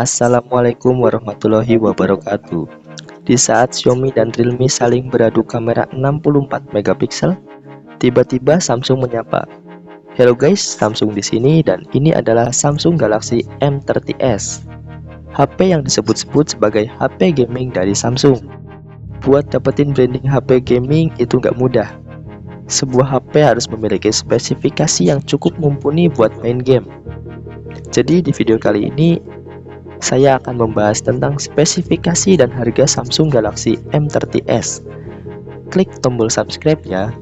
Assalamualaikum warahmatullahi wabarakatuh. Di saat Xiaomi dan Realme saling beradu kamera 64 megapiksel, tiba-tiba Samsung menyapa. Halo guys, Samsung di sini dan ini adalah Samsung Galaxy M30s. HP yang disebut-sebut sebagai HP gaming dari Samsung. Buat dapetin branding HP gaming itu nggak mudah. Sebuah HP harus memiliki spesifikasi yang cukup mumpuni buat main game. Jadi di video kali ini saya akan membahas tentang spesifikasi dan harga Samsung Galaxy M30s. Klik tombol subscribe ya.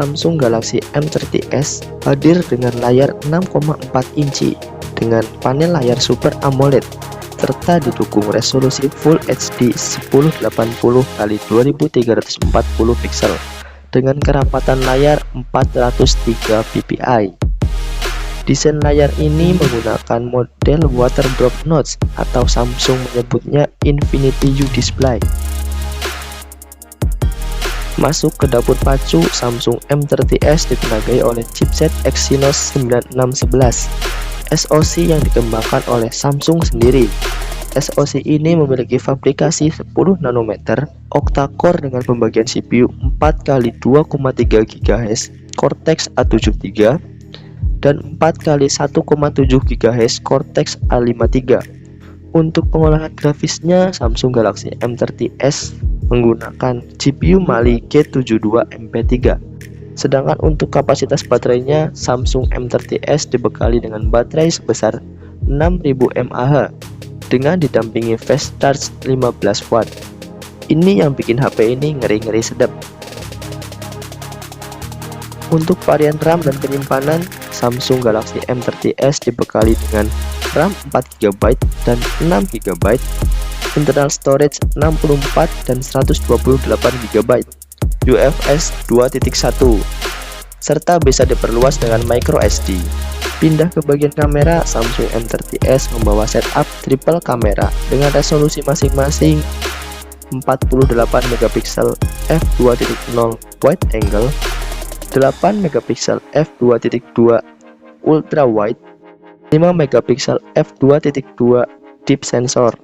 Samsung Galaxy M30s hadir dengan layar 6,4 inci dengan panel layar Super AMOLED serta didukung resolusi Full HD 1080x2340 pixel dengan kerapatan layar 403 ppi. Desain layar ini menggunakan model water drop notch atau Samsung menyebutnya Infinity U display. Masuk ke dapur pacu, Samsung M30s ditenagai oleh chipset Exynos 9611 SoC yang dikembangkan oleh Samsung sendiri. SoC ini memiliki fabrikasi 10 nanometer, octa-core dengan pembagian CPU 4x2,3 GHz Cortex A73 dan 4x1,7 GHz Cortex A53. Untuk pengolahan grafisnya, Samsung Galaxy M30s menggunakan GPU Mali G72 MP3. Sedangkan untuk kapasitas baterainya, Samsung M30s dibekali dengan baterai sebesar 6000 mAh dengan didampingi fast charge 15 watt. Ini yang bikin HP ini ngeri-ngeri sedap. Untuk varian RAM dan penyimpanan, Samsung Galaxy M30s dibekali dengan RAM 4GB dan 6GB, internal storage 64 dan 128GB, UFS 2.1, serta bisa diperluas dengan microSD. Pindah ke bagian kamera, Samsung M30s membawa setup triple kamera dengan resolusi masing-masing 48 megapiksel f2.0 wide angle, 8 megapiksel f2.2 ultra wide, 5 megapiksel f2.2 deep sensor.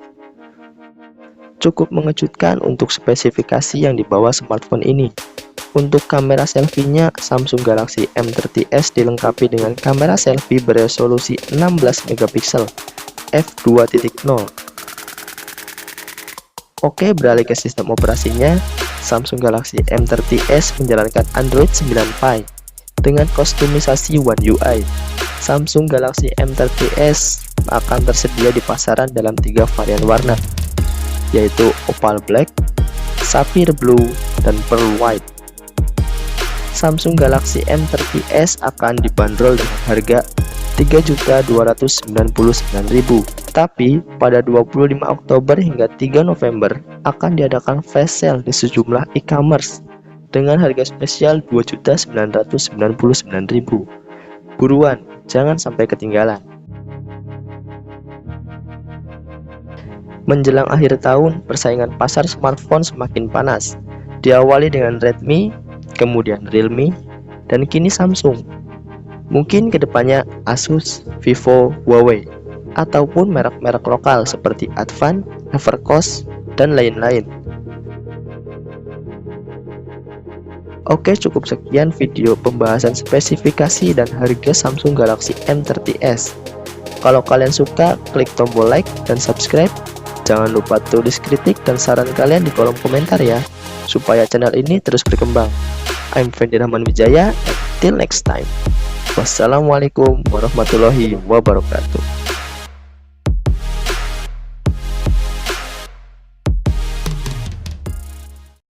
Cukup mengejutkan untuk spesifikasi yang dibawa smartphone ini. Untuk kamera selfie-nya, Samsung Galaxy M30s dilengkapi dengan kamera selfie beresolusi 16 megapiksel f2.0. Oke, beralih ke sistem operasinya, Samsung Galaxy M30s menjalankan Android 9 Pie dengan kostumisasi One UI. Samsung Galaxy M30s akan tersedia di pasaran dalam 3 varian warna, yaitu Opal Black, Sapphire Blue, dan Pearl White. Samsung Galaxy M30s akan dibanderol dengan harga Rp3.299.000. Tapi pada 25 Oktober hingga 3 November akan diadakan flash sale di sejumlah e-commerce dengan harga spesial Rp2.999.000. Buruan, jangan sampai ketinggalan. Menjelang akhir tahun, persaingan pasar smartphone semakin panas. Diawali dengan Redmi, kemudian Realme, dan kini Samsung. Mungkin kedepannya Asus, Vivo, Huawei, ataupun merek-merek lokal seperti Advan, Evercost, dan lain-lain. Oke, cukup sekian video pembahasan spesifikasi dan harga Samsung Galaxy M30s. Kalau kalian suka, klik tombol like dan subscribe. Jangan lupa tulis kritik dan saran kalian di kolom komentar ya, supaya channel ini terus berkembang. I'm Fendi Rahman Wijaya, until next time. Wassalamualaikum warahmatullahi wabarakatuh.